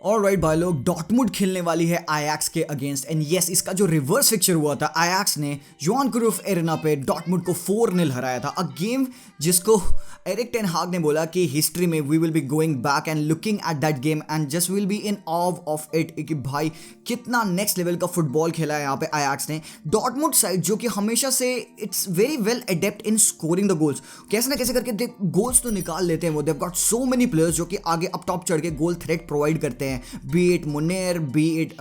Alright भाई लोग, Dortmund खेलने वाली है आयाक्स के अगेंस्ट एंड यस, इसका जो रिवर्स फिक्चर हुआ था, आयाक्स ने जोहान क्रूफ एरेना पे डॉर्टमुंड को 4-0 हराया था। अ गेम जिसको एरिक टेन हाग ने बोला कि हिस्ट्री में we will be going back and looking at that game and just will be in awe of it कि भाई कितना नेक्स्ट लेवल का फुटबॉल खेला है यहाँ पे आयाक्स ने। डॉर्टमुंड साइड जो कि हमेशा से it's very well adept in scoring the goals, कैसे ना कैसे करके गोल्स तो निकाल लेते हैं वो। देव गॉट सो मेनी प्लेयर्स जो कि आगे अप टॉप चढ़ के गोल थ्रेट प्रोवाइड करते हैं, B it Muner, B it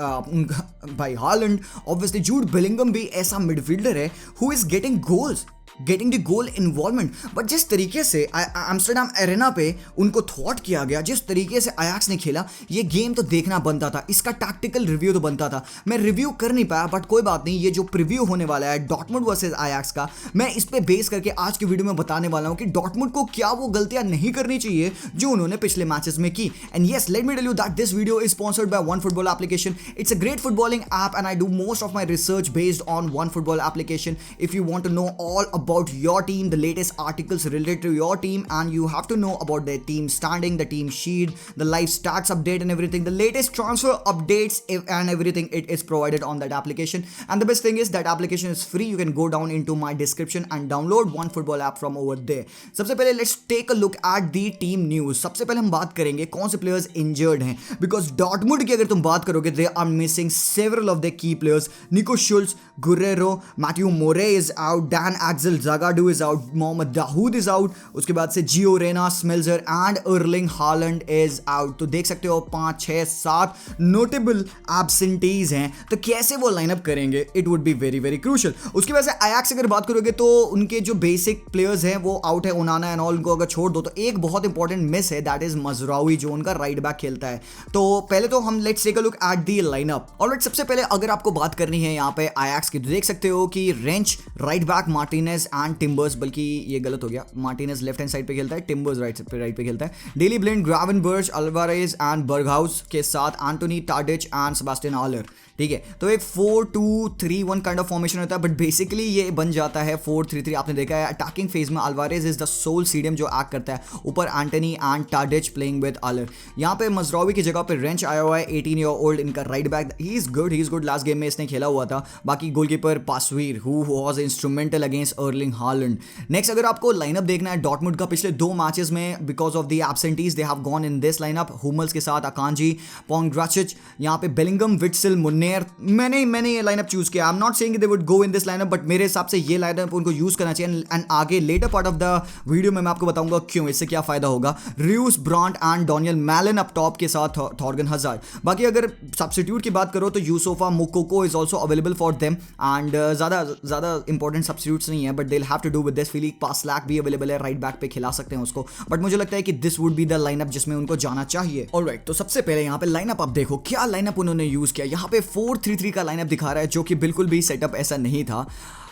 भाई हालैंड, ऑब्वियसली जूड बेलिंगम भी ऐसा मिडफील्डर है who is getting goals, getting the goal involvement. But जिस तरीके से एम्स्टरडम एरेना पे उनको थॉट किया गया, जिस तरीके से आयाक्स ने खेला, ये गेम तो देखना बनता था, इसका टैक्टिकल रिव्यू तो बनता था। मैं रिव्यू कर नहीं पाया बट कोई बात नहीं, ये जो प्रीव्यू होने वाला है डॉर्टमुंड वर्सेस आयाक्स का, मैं इस पे बेस करके आज की वीडियो में बताने वाला हूं कि डॉर्टमुंड को क्या वो गलतियां नहीं करनी चाहिए जो उन्होंने पिछले मैचेस में की। And yes, let me tell you that this video is sponsored by one football application. It's a great footballing app and I do most of my research based on one football application. If you want to know all about your team, the latest articles related to your team, and you have to know about their team standing, the team sheet, the live stats update and everything, the latest transfer updates and everything, it is provided on that application. And the best thing is that application is free. You can go down into my description and download one football app from over there. सबसे पहले let's take a look at the team news. सबसे पहले हम बात करेंगे कौन से players injured हैं, because डॉर्टमुंड की अगर तुम बात करोगे they are missing several of their key players. Nico Schulz, Guerrero, Matthew Morey is out, Dan Axel Zagadou is out, Mohamed Dahoud is out, उसके बाद से Gio Reyna, Schmelzer and Erling Haaland is out. तो देख सकते हो 5, 6, 7 notable absentees हैं, तो कैसे वो लाइनअप करेंगे, it would be very very crucial. उसकी वजह से आयाक्स अगर बात करोगे तो उनके जो बेसिक प्लेयर्स हैं वो आउट है, उनाना एंड ऑल, उनको अगर छोड़ दो तो एक बहुत इंपॉर्टेंट मिस है, दैट इज मजरावी जो उनका राइट बैक खेलता है। तो पहले तो हम let's take a look at the lineup. Alright, सबसे पहले अगर आपको बात करनी है यहाँ पे आयाक्स की, तो देख सकते हो कि Rensch right back, Martinez and Timbers, बल्कि ये गलत हो गया, मार्टिनेज लेफ्ट हैंड साइड पे खेलता है, टिम्बर्स राइट पे खेलता है, डेली ब्लिंड, ग्रावेनबर्च, अल्वारेज एंड बर्गहाउस के साथ एंटोनी टाडिच एंड सेबास्टियन हालर। ठीक है, तो एक 4-2-3-1 काइंड ऑफ फॉर्मेशन होता है, बट बेसिकली ये बन जाता है 4-3-3। आपने देखा है अटैकिंग फेज में अल्वारेज इज द सोल सीडियम जो एक्ट करता है, ऊपर एंटनी एंड टाडिच प्लेइंग विद आलर। यहाँ पे मजरावी की जगह पे रेंच आया हुआ है, 18 ईयर ओल्ड, इनका right back, he is good, last game में इसने खेला हुआ था। बाकी goalkeeper Pasveer who was instrumental against Erling Haaland. Next अगर आपको लाइनअप देखना है डॉर्टमुंड का, पिछले 2 मैचेस में because of the absentees they have gone in this lineup, Hummels के साथ अकांजी, पोंग्राचिच, यहाँ पे बेलिंगम, विट्सल, मुन्नेर। मैंने ये लाइनअप चूज किया। I am not saying they would go in this lineup, but मेरे हिसाब से ये लाइनअप उनको यूज करना चाहिए एंड आगे later part of the video में मैं आपको बताऊंगा क्यों, इससे क्या फायदा होगा। Reus, Brandt and Donyell Malen up top के साथ थॉर्गन हजार्ड। बाकी अगर सब्स्टिट्यूट की बात करो तो Youssoufa Moukoko is also available for them and ज्यादा इंपॉर्टेंट सब्स्टिट्यूट्स नहीं है, but they will have to do with this. Philip Passlack भी अवेलेबल है, राइट बैक पे खिला सकते हैं उसको, बट मुझे लगता है कि this would be the lineup जिसमें उनको जाना चाहिए। ऑलराइट, तो सबसे पहले यहाँ पे लाइनअप आप देखो, क्या लाइनअप उन्होंने यूज किया। यहाँ पे 4-3-3 का लाइनअप दिखा रहा है जो कि बिल्कुल भी सेटअप ऐसा नहीं था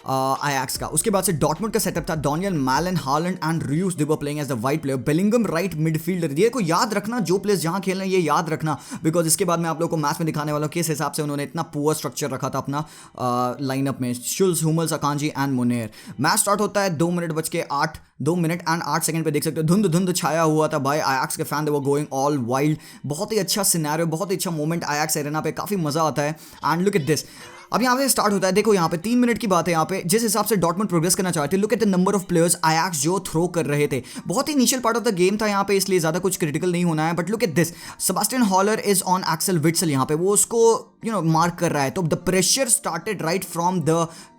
आयाक्स का। उसके बाद से डॉर्टमुंड का सेटअप था Donyell Malen, Haaland and Reus, they were playing as the wide player, Bellingham right midfielder. ये को याद रखना, जो प्लेयर्स जहां खेल रहे हैं ये याद रखना, बिकॉज इसके बाद मैं आप लोगों को मैच में दिखाने वाला हूं किस हिसाब से उन्होंने इतना पुअर स्ट्रक्चर रखा था अपना लाइनअप में। Schulz, Hummels, Akanji and Meunier. Match start होता है 2 मिनट एंड 8 सेकंड पे। देख सकते हो धुंध छाया हुआ था भाई, आयाक्स के fan they were going all wild. बहुत ही अच्छा सिनेरियो, बहुत ही अच्छा मोमेंट आयाक्स एरेना पे, काफी मजा आता है। एंड लुक एट दिस, अब यहाँ पे स्टार्ट होता है, देखो यहाँ पे 3 मिनट की बात है। यहाँ पे जिस हिसाब से डॉर्टमुंड प्रोग्रेस करना चाहते थे, look at the number of players Ajax जो थ्रो कर रहे थे। बहुत ही initial part of the game था यहाँ पे, इसलिए ज्यादा कुछ क्रिटिकल नहीं होना है, but look at this, Sebastien Haller is on Axel Witsel, यहाँ पे वो उसको मार्क कर रहा है। तो the pressure started right from the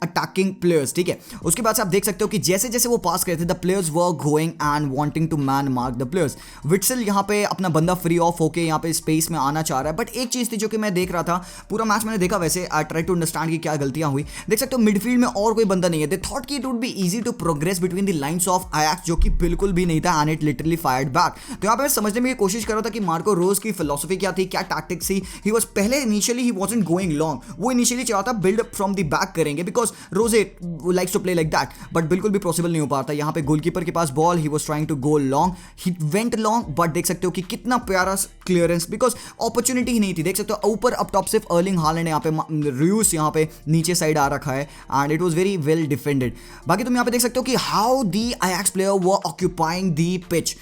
attacking players. ठीक है, उसके बाद से आप देख सकते हो कि जैसे जैसे वो पास करते थे, the players were going and wanting to man mark the players. Witsel यहाँ पे अपना बंदा फ्री ऑफ होके यहाँ पे स्पेस में आना चाह रहा है, बट एक चीज थी जो कि मैं देख रहा था, पूरा मैच मैंने देखा, वैसे आई ट्राई टू अंडरस्टैंड कि क्या गलतियां हुई। देख सकते हो मिडफील्ड में और कोई बंदा नहीं है। दे थॉट कि it would be easy to progress between the lines of Ajax, जो कि बिल्कुल भी नहीं था, and it literally fired back. तो यहाँ पे मैं समझने में कोशिश कर रहा था कि मार्को रोज की फिलॉसफी क्या थी, क्या टैक्टिक्स थी। ही वाज पहले initially he wasn't going long, वो इनिशियली चाहता build up from the back करेंगे, because Rose likes to play like that, but बिल्कुल भी पॉसिबल नहीं हो पाता। यहाँ पे गोलकीपर के पास ball, he was trying to go long, he went long, but देख सकते हो कि कितना प्यारा क्लियरेंस, बिकॉज अपॉर्चुनिटी ही नहीं थी। देख सकते हो ऊपर अप टॉप सिर्फ अर्लिंग हालैंड, यहाँ पे रियूस यहाँ पे नीचे साइड आ रखा है, and it was very well defended. बाकी तुम यहाँ पे देख सकते हो कि how the Ajax player were occupying the pitch.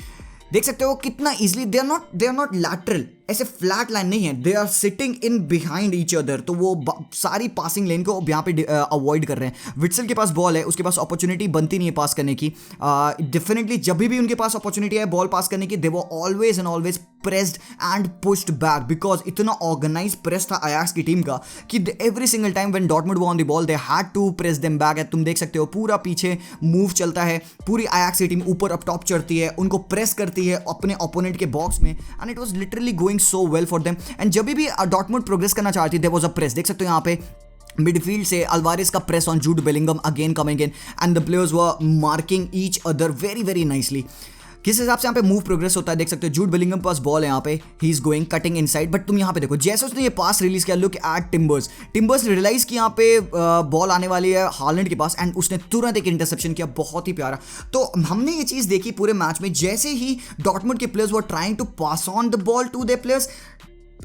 देख सकते हो कितना easily, they are not lateral, ऐसे फ्लैट लाइन नहीं है, they are sitting in behind each other, तो वो सारी पासिंग लेन को यहाँ पे अवॉइड कर रहे हैं। विट्सल के पास बॉल है, उसके पास अपॉर्चुनिटी बनती नहीं है पास करने की। डेफिनेटली जब भी उनके पास अपॉर्चुनिटी है बॉल पास करने की, they were always and always pressed and pushed back, because इतना ऑर्गेनाइज प्रेस था अयाक्स की टीम का कि every single time when Dortmund were on the ball they had to press them back. तुम देख सकते हो पूरा पीछे मूव चलता है, पूरी अयाक्स की टीम ऊपर अप टॉप चढ़ती है, उनको प्रेस करती है अपने ओपोनेंट के बॉक्स में, and it was literally going so well for them. And जब भी डॉर्टमुंड प्रोग्रेस करना चाहती देयर वाज अ प्रेस, देख सकते हो यहाँ पे मिडफील्ड से अल्वारेस का press on Jude Bellingham again coming in, and the players were marking each other very very nicely. किस हिसाब से यहाँ पे मूव प्रोग्रेस होता है देख सकते हो, जूड बेलिंगम पास बॉल है यहाँ पे, he is going cutting inside, but तुम यहाँ पे देखो जैसे उसने ये पास रिलीज किया, लुक एट टिम्बर्स ने रियलाइज कि यहाँ पे बॉल आने वाली है हालैंड के पास, एंड उसने तुरंत एक इंटरसेप्शन किया, बहुत ही प्यारा। तो हमने ये चीज देखी पूरे मैच में, जैसे ही डॉर्टमुंड के players were trying to pass on the ball to their players,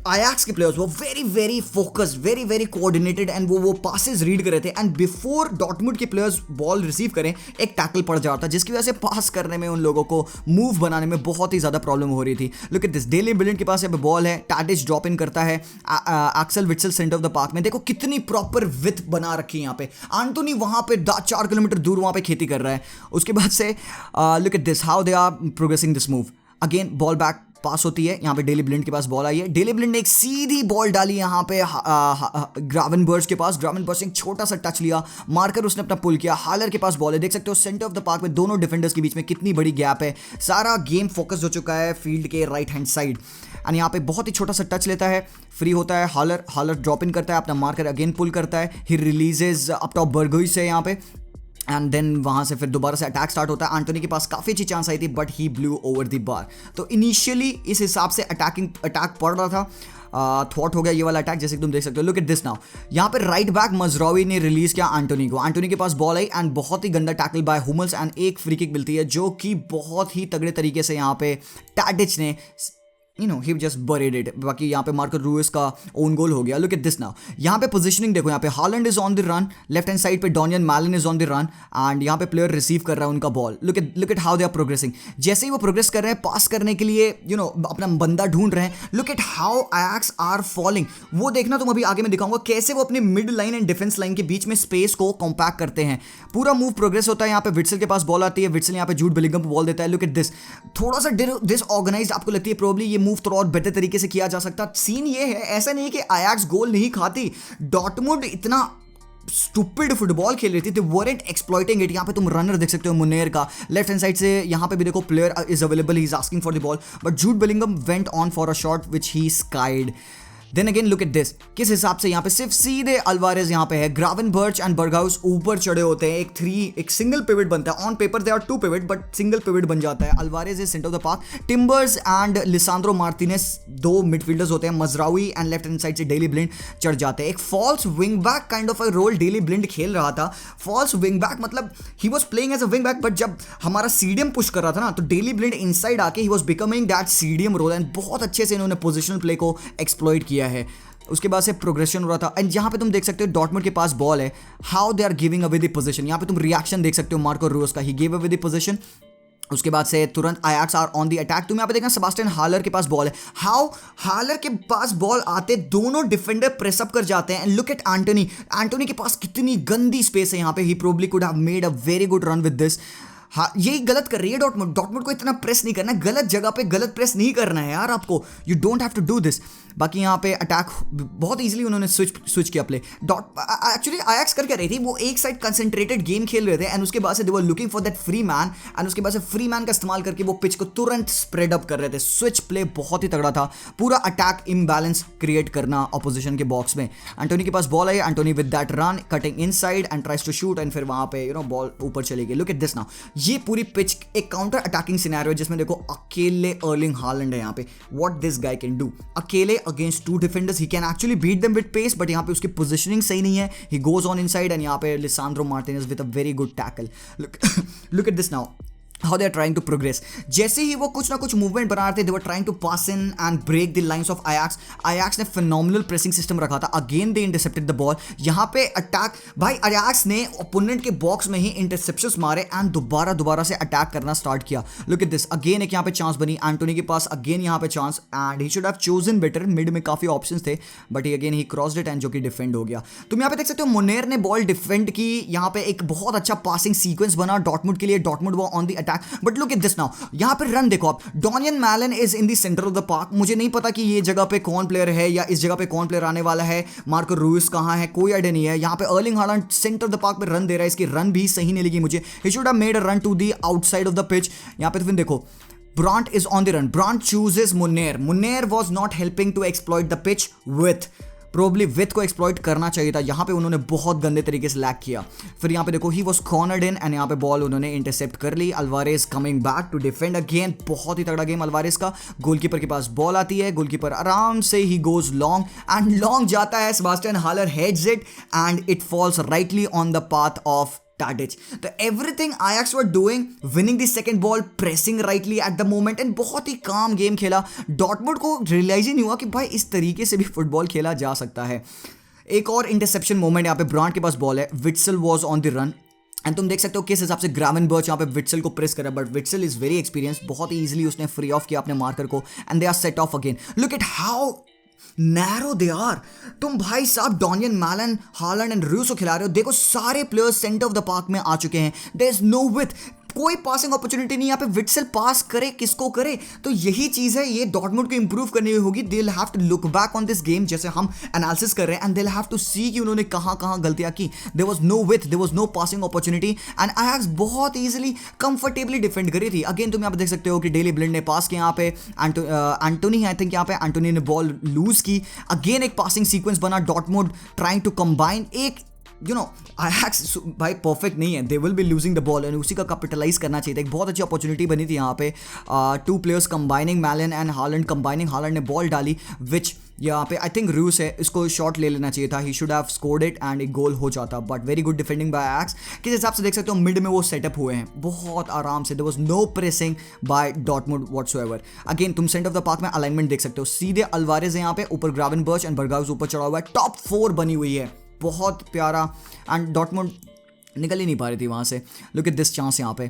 Ajax के प्लेयर्स वो very very focused, very very coordinated, and वो पासेस रीड कर रहे थे, एंड बिफोर डॉर्टमुंड के प्लेयर्स बॉल रिसीव करें एक टैकल पड़ जाता, जिसकी वजह से पास करने में उन लोगों को मूव बनाने में बहुत ही ज्यादा प्रॉब्लम हो रही थी। Look at this, daily blind के पास यहाँ पे बॉल है, टाडिच ड्रॉप इन करता है Axel Witsel centre of the park में, देखो कितनी प्रॉपर विथ बना रखी है यहाँ पे, एंटोनी वहां पे 4 किलोमीटर दूर वहां पे खेती कर रहा है। उसके बाद से look at this how they are progressing this move, again ball back pass होती है, यहाँ पे डेली ब्लिंड के पास बॉल आई है, डेली ब्लिंड ने एक सीधी बॉल डाली यहाँ पे ग्रावेनबर्च के पास, ग्रावेनबर्च ने एक छोटा सा टच लिया, मार्कर उसने अपना पुल किया, हालर के पास बॉल है, देख सकते हो सेंटर ऑफ द पार्क में दोनों डिफेंडर्स के बीच में कितनी बड़ी गैप है, सारा गेम फोकस हो चुका है फील्ड के राइट हैंड साइड, एंड यहाँ पे बहुत ही छोटा सा टच लेता है, फ्री होता है हालर ड्रॉप इन करता है, अपना मार्कर अगेन पुल करता है, ही रिलीजेज अप टॉप बर्गोई से यहाँ पे, एंड देन वहाँ से फिर दोबारा से अटैक स्टार्ट होता है। एंटोनी के पास काफ़ी अच्छी चांस आई थी, but he blue over the bar. तो इनिशियली इस हिसाब से अटैक पड़ रहा था, थॉट हो गया ये वाला अटैक, जैसे कि तुम देख सकते हो। लुक एट दिस नाउ, यहाँ पे राइट बैक मजरावी ने रिलीज किया एंटोनी को, एंटोनी के पास बॉल आई एंड बहुत ही गंदा टैकल बाय हुमल्स, एंड एक फ्री किक मिलती है जो कि बहुत ही तगड़े तरीके से यहाँ पे टैडिच ने he just buried it। बाकी यहाँ पे मार्को रूइस का ओन गोल हो गया। लुक एट दिस नाउ, यहाँ पे पोजीशनिंग देखो, यहाँ पे Haaland is on the run, left hand side पे Donyell Malen is on the run, and यहाँ पे प्लेयर रिसीव कर रहा है उनका ball. Look at how they are progressing, जैसे ही वो प्रोग्रेस कर रहे हैं पास करने के लिए अपना बंदा ढूंढ रहे हैं। Look at how Ajax are falling, वो देखना तुम अभी आगे मैं दिखाऊंगा कैसे वो अपने mid line and defence line के बीच में स्पेस को कॉम्पैक्ट करते हैं। पूरा मूव प्रोग्रेस होता है, यहाँ पे विट्सल के पास बॉल आती है, विट्सल यहाँ पे जूड बेलिंगम को बॉल देता है। लुक एट दिस, थोड़ा सा डिसऑर्गेनाइज्ड आपको लगती है, प्रोबब्ली ये मूव थोड़ा और बेटर तरीके से किया जा सकता। सीन ये है, ऐसा नहीं कि अयाक्स गोल नहीं खाती, डॉर्टमुंड इतना स्टूपिड फुटबॉल खेल रही थी, they weren't exploiting it। यहाँ पे तुम रनर देख सकते हो मुनेर का, लेफ्ट हैंड साइड से यहाँ पे भी देखो player is available, he is asking for the ball, but Jude Bellingham went on for a shot which he skied. Then again look at this, किस हिसाब से यहाँ पे सिर्फ सीधे अल्वारेज यहाँ पे है, ग्रावेनबर्च एंड बर्गहाउस ऊपर चढ़े होते हैं, एक सिंगल पिवट बनता है, on paper they are 2 pivot but single pivot बन जाता है। Alvarez is centre of the park, Timbers and Lisandro Martinez 2 midfielders होते हैं, Mazraoui and left hand side से डेली ब्लिंड चढ़ जाते हैं। एक false wing back kind of a role Daley Blind खेल रहा था। फॉल्स विंग बैक मतलब he was playing as a wing back, but जब हमारा सीडीएम पुश कर रहा था ना, तो डेली ब्लिंड इनसाइड आके he was becoming that CDM role, and बहुत अच्छे से इन्होंने पोजिशनल प्ले को एक्सप्लॉइट किया है। उसके बाद से प्रोग्रेशन हो रहा था, एंड यहाँ पे तुम देख सकते हो डॉर्टमुंड के पास बॉल है, how they are giving away the position. यहाँ पे तुम रिएक्शन देख सकते हो मार्को रूइस का, ही गिव अवे द पोजीशन। उसके बाद से तुरंत अयाक्स आर ऑन द अटैक। तुम यहाँ पे देखना सेबास्टियन हालर के पास बॉल है, हाउ हालर के पास बॉल आते दोनों डिफेंडर प्रेस अप कर जाते हैं, एंड लुक एट एंटोनी के पास कितनी गंदी स्पेस है यहाँ पे, ही probably could have made a very good run with this. हाँ, यही गलत कर रही है डॉर्टमुंड को इतना प्रेस नहीं करना, गलत जगह पे गलत प्रेस नहीं करना है यार आपको, you don't have to do this. बाकी यहाँ पे अटैक बहुत इजीली उन्होंने स्विच किया प्ले। एक्चुअली अयाक्स कर क्या रही थी, वो एक साइड कंसंट्रेटेड गेम खेल रहे थे, एंड उसके बाद से they were looking for that free man, and उसके बाद से फ्री मैन का इस्तेमाल करके वो पिच को तुरंत स्प्रेड अप कर रहे थे। स्विच प्ले बहुत ही तगड़ा था, पूरा अटैक इम्बैलेंस क्रिएट करना ऑपोजिशन के बॉक्स में। एंटोनी के पास बॉल आई, Antony with that run cutting inside and tries to shoot, and फिर वहां पे बॉल ऊपर चली गई। लुक एट दिस नाउ, ये पूरी पिच एक काउंटर अटैकिंग सिनेरियो है, जिसमें देखो अकेले अर्लिंग हालैंड है यहाँ पे। What this guy can do, अकेले against 2 defenders he can actually beat them with pace, but यहाँ पे उसकी पोजीशनिंग सही नहीं है, he goes on inside, and यहाँ पे लिसांद्रो Martinez with a very good tackle। look at this now, how they are trying to progress. जैसे ही वो कुछ ना कुछ मूवमेंट बना रहे थे, they were trying to pass in and break the lines of Ajax. Ajax ने phenomenal pressing system रखा था. Again they intercepted the ball. यहाँ पे अटैक भाई Ajax ने ओपोनेंट के बॉक्स में ही इंटरसेप्शंस मारे एंड दोबारा से अटैक करना स्टार्ट किया. लुक एट दिस, अगेन एक यहाँ पे चांस बनी एंटोनी के पास, अगेन यहाँ पे chance and he should have chosen better. Mid में काफी ऑप्शंस थे but again he crossed it and जो कि डिफेंड हो गया. तुम यहाँ पे देख सकते हो मुनेर ने बॉल डिफेंड की. यहाँ पे एक बहुत अच्छा पासिंग सीक्वेंस बना डॉर्टमुंड के लिए. डॉर्टमुंड वो on the attack but look at this now. यहाँ पे रन देखो आप, Donyell Malen is in the centre of the park. मुझे नहीं पता कि ये जगह पे कौन प्लेयर है या इस जगह पे कौन प्लेयर आने वाला है. मार्को रूइस कहाँ है, कोई आइडिया नहीं है. यहाँ पे Erling Haaland centre of the park पे रन दे रहा है. इसकी रन भी सही नहीं लगी मुझे. He should have made a run to the outside of the pitch. यहाँ पे तो फिर देखो Brandt is on the run. Brandt chooses Munir. Munir was not helping to exploit the pitch with. Probably with को exploit करना चाहिए था. यहाँ पे उन्होंने बहुत गंदे तरीके से लैग किया. फिर यहाँ पे देखो he was cornered in and यहाँ पे बॉल उन्होंने इंटरसेप्ट कर ली. Alvarez coming back to defend again. बहुत ही तगड़ा गेम Alvarez का. गोलकीपर के पास बॉल आती है, गोलकीपर आराम से he goes long and long जाता है. Sebastian Haller heads it and it falls rightly on the path of Tadic. तो everything Ajax were doing, winning the second ball, pressing rightly at the moment and बहुत ही काम game खेला. Dortmund को realise ही नहीं हुआ कि भाई इस तरीके से भी फुटबॉल खेला जा सकता है. एक और इंटरसेप्शन मोमेंट यहाँ पे ब्रांड के पास बॉल है. Witsel was on the run and तुम देख सकते हो किस हिसाब से ग्रावेनबर्च यहाँ पे विट्सल को प्रेस करा. But Witsel is very experience. बहुत ही ईजिली उसने फ्री ऑफ किया अपने मार्कर को and they are set off again. Look at how narrow they are. तुम भाई साहब डॉनियन मैलन, हालैंड एंड रूस को खिला रहे हो. देखो सारे players centre of the park में आ चुके हैं. देयर इज नो विथ, कोई पासिंग अपॉर्चुनिटी नहीं. यहाँ पे विट्सल पास करे किसको करे. तो यही चीज है, ये डॉर्टमुंड को इंप्रूव करनी होगी. They will have to look back on this game जैसे हम एनालिसिस कर रहे हैं and they will have to see कि उन्होंने कहां गलतियां की. There was no width, there was no passing opportunity and Ajax बहुत इजीली कंफर्टेबली डिफेंड करी थी. अगेन तुम यहाँ पे देख सकते हो कि डेली ब्लिंड ने पास किया. यहाँ पे एंटोनी आई थिंक यहाँ पे एंटोनी ने बॉल लूज की. अगेन एक पासिंग सीक्वेंस बना. Dortmund trying to combine. एक Ajax भाई परफेक्ट नहीं है. They will be losing the ball and उसी का कैपिटलाइज करना चाहिए था. एक बहुत अच्छी अपॉर्चुनिटी बनी थी यहाँ पे. Two players combining, melon and Holland combining. Holland ने बॉल डाली विच यहाँ पे आई थिंक रूस है, इसको शॉट ले लेना चाहिए था. He should have scored it and एक गोल हो जाता. But very good defending by Ajax. किस हिसाब से देख सकते हो मिड में वो सेटअप हुए हैं बहुत आराम से. There was no pressing by Dortmund whatsoever. Again तुम सेंटर ऑफ द पार्क में अलाइनमेंट देख सकते हो. सीधे अल्वारेज है यहाँ पे, ऊपर ग्रावेनबर्च एंड बर्गाउस ऊपर चढ़ा हुआ है. टॉप 4 बनी हुई है, बहुत प्यारा. एंड डॉर्टमुंड निकल ही नहीं पा रही थी वहाँ से. लुक एट दिस चांस यहाँ पे.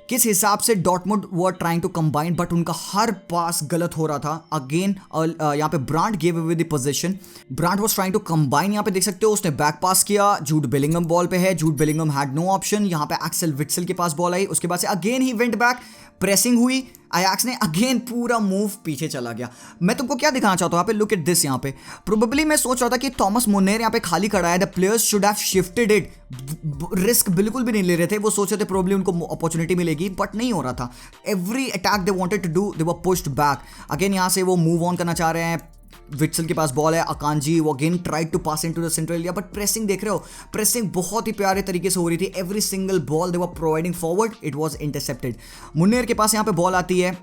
किस हिसाब से Dortmund were trying to combine but उनका हर पास गलत हो रहा था. अगेन यहाँ पे Brandt gave away the position. Brandt was trying to combine. यहाँ पे देख सकते हो उसने बैक पास किया. जूड बेलिंगम बॉल पे है. Jude Bellingham had no option. यहाँ पे एक्सेल विट्सल के पास बॉल आई. उसके बाद से again he went back. Pressing हुई. Ajax ने अगेन पूरा मूव पीछे चला गया. मैं तुमको क्या दिखाना चाहता हूँ यहाँ पे. Look at this. यहाँ पे प्रोबेबली मैं सोच रहा था कि थॉमस मुनेर यहाँ पे खाली खड़ा है. The players should have shifted it. Risk बिल्कुल भी नहीं ले रहे थे. वो सोच रहे थे प्रोबेबली उनको अपॉर्चुनिटी मिलेगी बट नहीं हो रहा था. Every attack they wanted to do they were pushed back. Again यहाँ से वो मूव ऑन करना चाह रहे हैं. विट्सल के पास बॉल है. अकांजी वो again tried to pass into the central area but pressing देख रहे हो, प्रेसिंग बहुत ही प्यारे तरीके से हो रही थी. Every single ball they were providing forward, it was intercepted. Meunier के पास यहाँ पे बॉल आती है.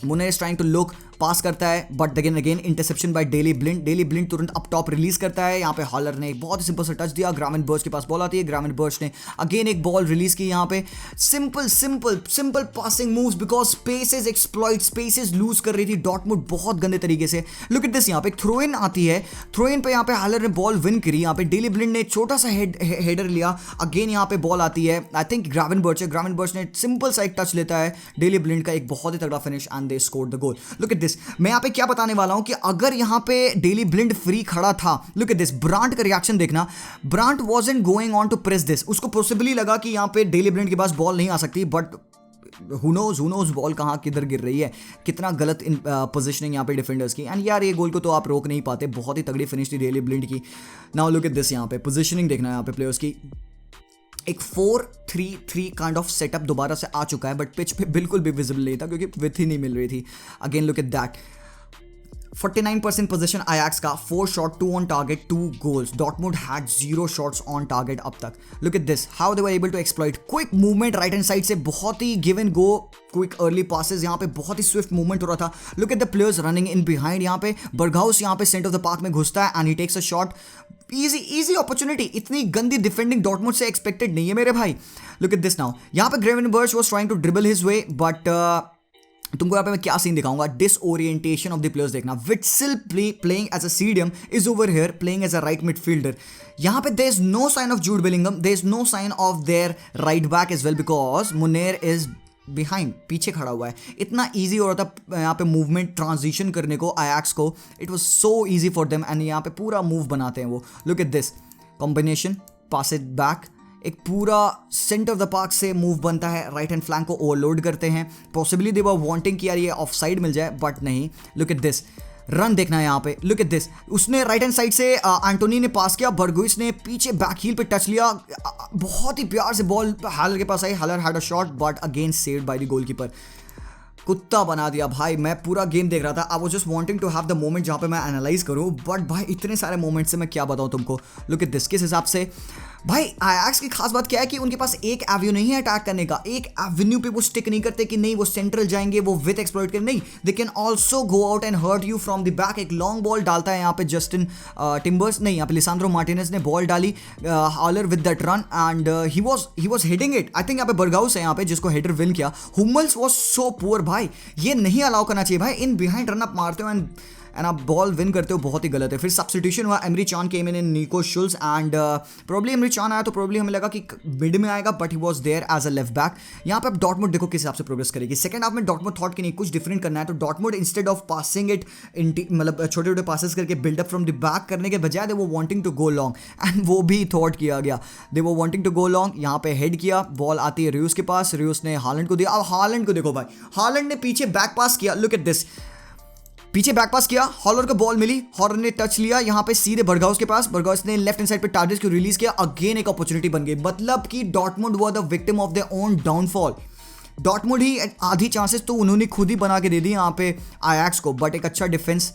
Meunier is trying to look, pass करता है but again interception by Daley Blind. Daley Blind तुरंत अप टॉप रिलीज करता है. यहाँ पे हॉलर ने बहुत ही सिंपल सा टच दिया. ग्रावेनबर्च के पास बॉल आती है. ग्रावेनबर्च ने अगेन एक बॉल रिलीज की. यहाँ पे simple passing moves because spaces exploit, spaces lose कर रही थी डॉर्टमुंड बहुत गंदे तरीके से. Look at this. यहाँ पे एक थ्रो इन आती है. थ्रो इन पे यहाँ पे हॉलर ने बॉल विन करी. यहाँ पे डेली ब्लिंड ने एक छोटा सा हेडर लिया. अगेन यहाँ पे बॉल आती है. आई थिंक ग्रावेनबर्च ने सिंपल सा एक टच लेता है. डेली ब्लिंड का एक बहुत ही तगड़ा finish and they scored the goal. Look at this. मैं यहाँ पे क्या बताने वाला हूं कि अगर यहां पे डेली ब्लिंड फ्री खड़ा था. Look at this. ब्रांट का रिएक्शन देखना. Brandt wasn't going on to press this. उसको पॉसिबली लगा कि यहां पे डेली ब्लिंड के पास बॉल नहीं आ सकती बट who knows बॉल कहां किधर गिर रही है. कितना गलत पोजीशनिंग यहाँ पे डिफेंडर्स की. एंड यार ये गोल को तो आप रोक नहीं पाते. बहुत ही तगड़ी फिनिश थी डेली ब्लिंड की. Now look at this. यहाँ पे पोजीशनिंग देखना है यहाँ पे प्लेयर्स की. एक 4-3-3 काइंड ऑफ सेटअप दोबारा से आ चुका है बट पिच पे बिल्कुल भी विजिबल नहीं था क्योंकि विथ ही नहीं मिल रही थी. Again look at that. 49% position Ajax का. 4 shot, 2 on target, 2 goals. Dortmund had 0 shots on target अब तक. Look at this. How they were able to exploit. Quick movement right hand side से, बहुत ही give and go, quick early passes. यहाँ पे बहुत ही स्विफ्ट मूवमेंट हो रहा था. Look at the players running in behind. यहाँ पे बर्गहाउस यहाँ पे सेंटर ऑफ द पार्क में घुसता है and he takes a shot. Easy easy opportunity, इतनी गंदी डिफेंडिंग डॉर्टमुंड से एक्सपेक्टेड नहीं है मेरे भाई। लुक एट दिस नाउ, यहाँ पे Gravenberch was trying to dribble his way, but तुमको यहाँ पे मैं क्या सीन दिखाऊंगा, डिसओरिएंटेशन ऑफ द प्लेयर्स देखना। Witsel playing as a CDM is over here playing as a right midfielder. यहाँ पे there is no sign of Jude Bellingham, there is no sign of their right back as well, because Meunier is behind, पीछे खड़ा हुआ है। इतना easy हो रहा था यहाँ पे मूवमेंट ट्रांजिशन करने को आयाक्स को, it was so easy for them, and यहाँ पे पूरा मूव बनाते हैं वो। Look at this combination, pass it back, एक पूरा सेंटर ऑफ द पार्क से मूव बनता है, राइट हैंड फ्लैंक को ओवरलोड करते हैं। पॉसिबली दे वर वांटिंग कि यार ये ऑफ साइड मिल जाए, बट नहीं। लुक एट दिस रन देखना है यहाँ पे, लुक एट दिस, उसने राइट हैंड साइड से एंटोनी ने पास किया, बर्गुइस ने पीछे बैक हील पे टच लिया, बहुत ही प्यार से बॉल हालर के पास आई, Haller had a shot but again saved by the goalkeeper. कुत्ता बना दिया भाई। मैं पूरा गेम देख रहा था, I was just wanting to have the moment जहाँ पे मैं एनालाइज करूँ, बट भाई इतने सारे मोमेंट से मैं क्या बताऊँ तुमको। लुक एट दिस, किस हिसाब से भाई आयाक्स की खास बात क्या है कि उनके पास एक एवेन्यू नहीं है अटैक करने का, एक एवेन्यू पे वो स्टिक नहीं करते कि नहीं वो सेंट्रल जाएंगे, वो विथ एक्सप्लॉइट करें, नहीं, they can also go out and hurt you from the back. एक लॉन्ग बॉल डालता है यहाँ पे जस्टिन टिम्बर्स, नहीं यहाँ पे लिसांड्रो मार्टिनेज ने बॉल डाली, Haller with that run and he was hitting it. I think यहाँ पे बर्गाउस है यहाँ पे जिसको हेडर विन किया। हुमल्स वाज सो पुअर भाई, ये नहीं अलाउ करना चाहिए भाई, इन बिहाइंड रन अप मारते हो एंड आप बॉल विन करते हो, बहुत ही गलत है। फिर सब्स्टिट्यूशन हुआ, emery Chan came in Nico Schulz and probably Emre Can आया तो प्रॉब्ली हमें लगा कि मिड में आएगा, but he was there as a left back. यहाँ पे अब डॉर्टमुंड देखो किस हिसाब से प्रोग्रेस करेगी। सेकंड हाफ में डॉर्टमुंड थॉट कि नहीं कुछ डिफरेंट करना है, तो Dortmund instead of passing it मतलब छोटे छोटे पासेस करके बिल्डअप फ्रॉम द बैक करने के बजाय दे वो wanting to go long, and वो भी थॉट किया गया, दे वो वांटिंग टू गो लॉन्ग। यहाँ पे हेड किया, बॉल आती है रियूस के पास, रियूस ने हालैंड को दिया। अब हालैंड को देखो भाई, हालैंड ने पीछे बैक पास किया, लुक एट दिस, पीछे बैक पास किया, हॉलर को बॉल मिली, हॉलर ने टच लिया यहाँ पे सीधे बर्गाउस के पास, बर्गाउस ने लेफ्ट हैंड साइड पे टार्गेट्स को रिलीज किया, अगेन एक अपॉर्चुनिटी बन गई। मतलब कि Dortmund were the victim of their own downfall. Dortmund ही आधी चांसेस तो उन्होंने खुद ही बना के दे दी यहाँ पे आयाक्स को, बट एक अच्छा डिफेंस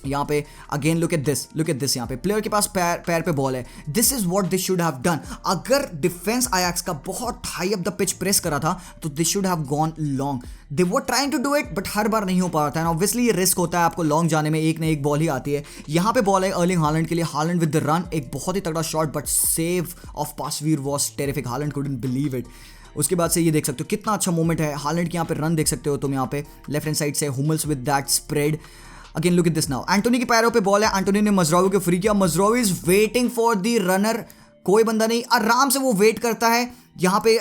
यहाँ पे। अगेन लुक एट दिस, यहाँ पे प्लेयर के पास पैर पे बॉल है, this is what they should have done. अगर डिफेंस आयाक्स का बहुत high up the pitch press करा था तो they should have gone long. They were trying to do it, but हर बार नहीं हो पा रहा था, एंड ऑब्वियसली ये रिस्क होता है आपको लॉन्ग जाने में, एक ना एक बॉल ही आती है। यहाँ पे बॉल है अर्लिंग हालैंड के लिए, हालैंड विद द रन, एक बहुत ही तगड़ा shot, but save of Pasveer was terrific, Haaland couldn't believe it. उसके बाद से ये देख सकते हो कितना अच्छा मोमेंट है, हालैंड के यहाँ पे रन देख सकते हो तुम, यहाँ पे लेफ्ट हैंड साइड से Hummels with that spread. Again look at this now, Antony के पैरों पे बॉल है, एंटोनी ने मजरावी को फ्री किया, Mazraoui is waiting for the runner, कोई बंदा नहीं, आराम से वो वेट करता है। यहाँ पे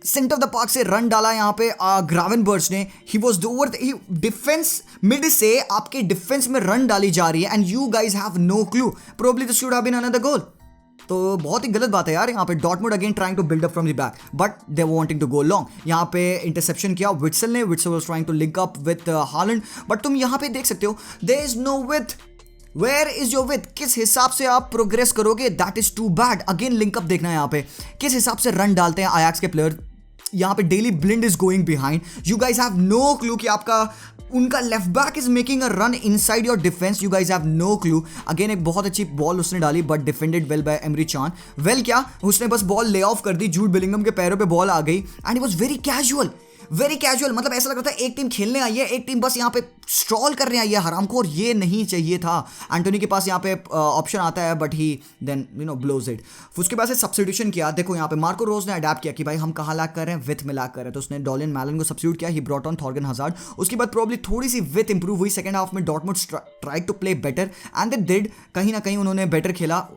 सेंटर ऑफ द पार्क से रन डाला यहाँ पे ग्रावेनबर्च ने, he was over defence mid से आपके डिफेंस में रन डाली जा रही है, and you guys have no clue, probably this should have been another goal. तो बहुत ही गलत बात है यार। यहाँ पे Dortmund again trying to build up from the back, but they wanting to go long. यहाँ पे इंटरसेप्शन किया विट्सल ने, Witsel was trying to link up with Haaland, but तुम यहाँ पे देख सकते हो there is no width, where is your width, किस हिसाब से आप प्रोग्रेस करोगे, that is too bad. Again link up देखना है यहाँ पे, किस हिसाब से रन डालते हैं आयाक्स के प्लेयर। यहाँ पे Daley Blind is going behind, you guys have no clue कि आपका उनका left back is making a run inside your defence, you guys have no clue. Again एक बहुत अच्छी बॉल उसने डाली, but defended well by Emre Can. Well क्या उसने बस बॉल ले ऑफ कर दी, जूड बेलिंगम के पैरों पे बॉल आ गई, and it was very casual, मतलब ऐसा लग रहा था एक टीम खेलने आई है, एक टीम बस यहाँ पे स्ट्रॉल करने आई है हराम को, और ये नहीं चाहिए था। एंटोनी के पास यहाँ पे ऑप्शन आता है, but he then blows it. उसके बाद से सब्स्टिट्यूशन किया, देखो यहाँ पे मार्को रोज ने अडैप्ट किया कि भाई हम कहाँ लैक कर रहे हैं, विथ में लैक कर रहे हैं, तो उसने डॉलिन मैलन को सब्स्टिट्यूट किया, he brought on Thorgan Hazard. उसके बाद प्रॉब्ली थोड़ी सी विथ इंप्रूव हुई, सेकंड हाफ में Dortmund tried to play better and they did, कहीं ना कहीं उन्होंने बेटर खेला,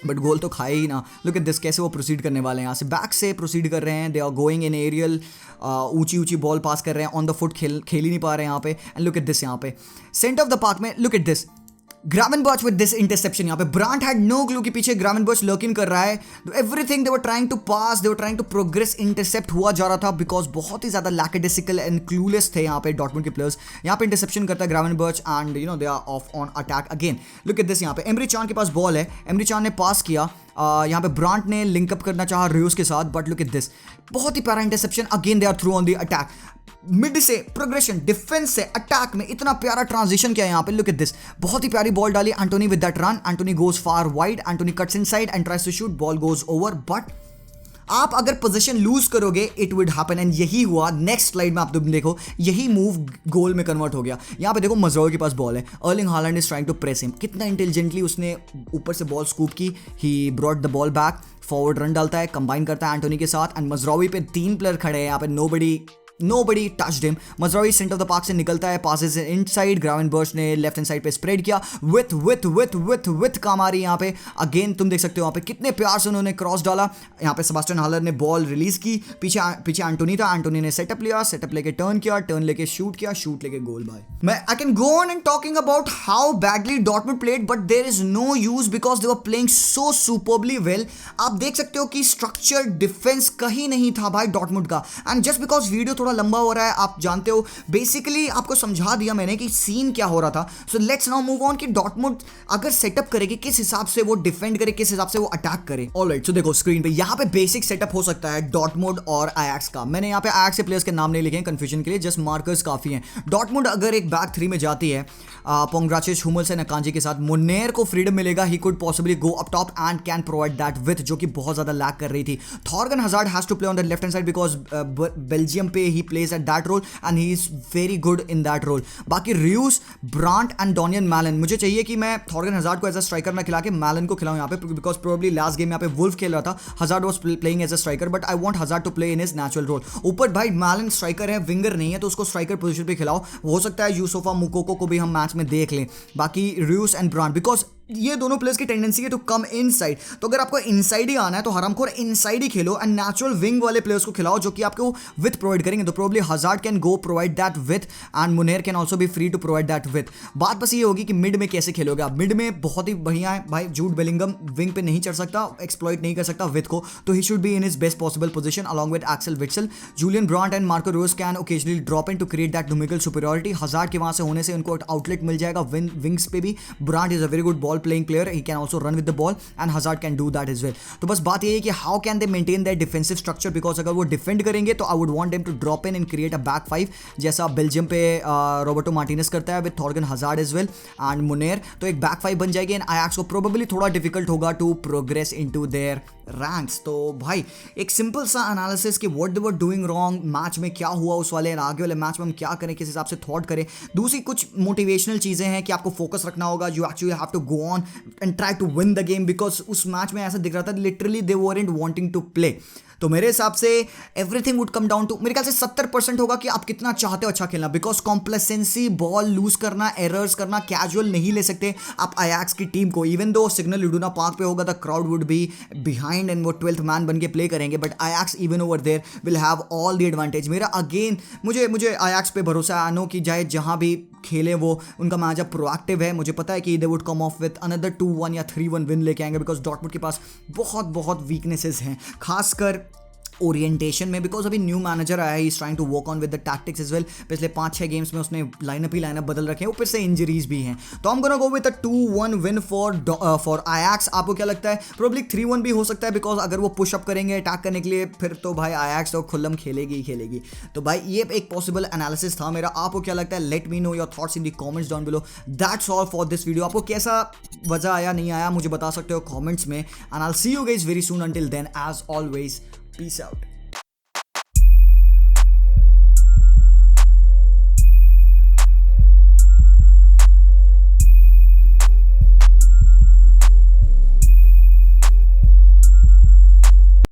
बट गोल तो खाए ही ना। लुक एट दिस, कैसे वो प्रोसीड करने वाले हैं, यहाँ से बैक से प्रोसीड कर रहे हैं, they are going in aerial, ऊंची बॉल पास कर रहे हैं, ऑन द फुट खेल ही नहीं पा रहे हैं यहाँ पे। एंड लुक एट दिस, यहाँ पे सेंटर ऑफ द पार्क में look at this, Gravenberch with this interception. यहाँ पे ब्रांट हैड नो क्लू कि पीछे ग्रावेनबर्च लर्किंग कर रहा है, everything they were trying to pass, they were trying to progress, intercept हुआ जा रहा था, बिकॉज बहुत ही ज्यादा लैकेडेसिकल एंड क्लूलेस थे यहाँ पे डॉर्टमुंड के प्लेयर्स। यहाँ पे इंटरसेप्शन करता है Gravenberch and they are off on attack again. Look at this, यहाँ पे एमरी चान के पास बॉल है, एमरी चान ने पास किया, यहाँ पे ब्रांट ने लिंकअप करना चाहा रियोस के साथ, बट लुक एट दिस, बहुत ही प्यारा interception, again they are through on the attack, mid से प्रोग्रेशन, डिफेंस से अटैक में इतना प्यारा ट्रांजिशन किया यहाँ पे। लुक एट दिस, बहुत ही प्यारी बॉल डाली Antony with that run, Antony goes far wide, Antony cuts inside and tries to shoot, ball goes over, but आप अगर पोजीशन लूज करोगे इट वुड हैपन, एंड यही हुआ। नेक्स्ट स्लाइड में आप तुम देखो, यही मूव गोल में कन्वर्ट हो गया। यहाँ पे देखो मजराओ के पास बॉल है, Erling Haaland is trying to press him, कितना इंटेलिजेंटली उसने ऊपर से बॉल स्कूप की, he brought the ball back, forward run डालता है, कंबाइन करता है एंटोनी के साथ, एंड मजरावी पे 3 प्लेयर खड़े हैं यहाँ पे, nobody touched him. Mazraoui centre of the park से निकलता है, passes इनसाइड, ग्रावेनबर्च ने लेफ्ट हैंड साइड पे स्प्रेड किया विथ कामारी। यहाँ पे अगेन तुम देख सकते हो यहाँ पे कितने प्यार से उन्होंने क्रॉस डाला। यहाँ पे सेबास्टियन हालर ने बॉल रिलीज की, पीछे एंटोनी था, एंटोनी ने सेटअप लिया, सेटअप लेके टर्न किया, टर्न लेके शूट किया, शूट लेके गोल। भाई मैं I can go on and talking about how badly Dortmund played, but there is no use because they were playing so superbly well. आप देख सकते हो कि स्ट्रक्चर डिफेंस कहीं नहीं था भाई डॉर्टमुंड का, एंड जस्ट बिकॉज वीडियो थोड़ा लंबा हो रहा है, आप जानते हो बेसिकली आपको समझा दिया मैंने कि सीन क्या हो रहा था। So let's now move on कि डॉर्टमुंड अगर सेटअप करेगी किस हिसाब से वो डिफेंड करे, किस हिसाब से वो अटैक करे। ऑलराइट, सो देखो स्क्रीन पे यहाँ पे बेसिक सेटअप हो सकता है डॉर्टमुंड और आयाक्स का। मैंने यहाँ पे आयाक्स के प्लेयर्स के नाम नहीं लिखे हैं कंफ्यूजन के लिए, जस्ट मार्कर्स काफी हैं। डॉर्टमुंड अगर एक बैक 3 में जाती है पोंग्राचिच, हुमल्स एंड अकांजी के साथ, मुन्नेर को फ्रीडम मिलेगा, he could possibly go up top and can provide that width, जो कि बहुत ज्यादा लैक कर रही थी। Thorgan Hazard has to play on the left hand side because Belgium पे he plays at that role and he is very good in that role. बाकी Reus, Brandt and Donyell Malen, मुझे चाहिए कि मैं Thorgan Hazard को as a striker ना खिला के मैलन को खिलाऊं यहाँ पे, बिकॉज प्रोबेबली लास्ट गेम यहाँ पे वुल्फ खेल रहा था, Hazard was playing as a striker, but I want Hazard to play in his natural role. ऊपर भाई मैलन स्ट्राइकर है, विंगर नहीं है, तो उसको स्ट्राइकर पोजीशन पे खिलाओ, हो सकता है यूसुफा मुकोको को भी हम मैच में देख लें। बाकी रियूस एंड ब्रांट, बिकॉज ये दोनों प्लेयर्स की टेंडेंसी है टू कम इनसाइड, तो अगर आपको इनसाइड ही आना है तो हरामखोर इनसाइड ही खेलो एंड नेचुरल विंग वाले प्लेयर्स को खिलाओ जो कि आपको विथ प्रोवाइड करेंगे। तो probably Hazard can go provide that width and Meunier can also be free to provide that width. बात बस ये होगी कि मिड में कैसे खेलोगे आप। मिड में बहुत ही बढ़िया है भाई, जूड बेलिंगम विंग पे नहीं चढ़ सकता, एक्सप्लॉइट नहीं कर सकता विथ को, तो he should be in his best possible position along with Axel Witsel. Julian Brandt and Marco Reus can occasionally drop in to create that numerical superiority. Hazard के वहां से होने से उनको आउटलेट मिल जाएगा विंग्स पे भी। Brandt is a very good ball playing player, he can also run with the ball and Hazard can do that as well. तो बस बात ये है कि how can they maintain their defensive structure, because अगर वो डिफेंड करेंगे तो I would want them to drop in and create a back 5 जैसा बेल्जियम पे रोबर्टो मार्टिनेज करता है with Thorgan Hazard as well and Muneer, तो एक बैक 5 बन जाएगी एंड आयाक्स को प्रोबेबली थोड़ा डिफिकल्ट होगा to progress into their ranks. तो भाई एक सिंपल सा एनालिसिस कि what they were doing wrong, match में क्या हुआ उस वाले, आगे वाले मैच में हम क्या करें, किस हिसाब से थॉट करें। दूसरी कुछ मोटिवेशनल चीज़ें हैं कि आपको फोकस रखना होगा, you actually have to go on and try to win the game, because उस मैच में ऐसा दिख रहा था literally they weren't wanting to play. तो मेरे हिसाब से everything would come down to, मेरे ख्याल से 70% होगा कि आप कितना चाहते हो अच्छा खेलना, बिकॉज कॉम्प्लेसेंसी, बॉल लूज करना, एरर्स करना, कैजुअल नहीं ले सकते आप आयाक्स की टीम को। Even though signal Iduna Park पे होगा the crowd would be behind and वो 12th मैन बन के प्ले करेंगे, but Ajax even over there will have all the advantage. मेरा अगेन मुझे आयाक्स पे भरोसा है, आई नो कि चाहे जहाँ भी खेले वो उनका मैच अब प्रोएक्टिव है, मुझे पता है कि they would come of with another 2-1 या 3-1 विन लेके आएंगे, बिकॉज डॉर्टमुंड के पास बहुत वीकनेसेस हैं, खासकर ओरिएंटेशन में, बिकॉज अभी न्यू मैनेजर आया है, he is trying to work on with the tactics as well. पिछले 5-6 गेम्स में उसने लाइनअप बदल रखे हैं, ऊपर से इंजरीज भी हैं। तो हम gonna go with a 2-1 win for Ajax. आपको क्या लगता है? प्रोबेबली 3-1 भी हो सकता है, बिकॉज अगर वो पुशअप करेंगे अटैक करने के लिए फिर तो भाई आयाक्स तो खुल्लम खेलेगी। तो भाई ये एक पॉसिबल एनालिसिस था मेरा। आपको क्या लगता है? Let me know your thoughts in the comments down below. That's all for this video. आपको कैसा मजा आया नहीं आया मुझे बता सकते हो कमेंट्स में, and I will see you guys very soon. Until then as always, peace out.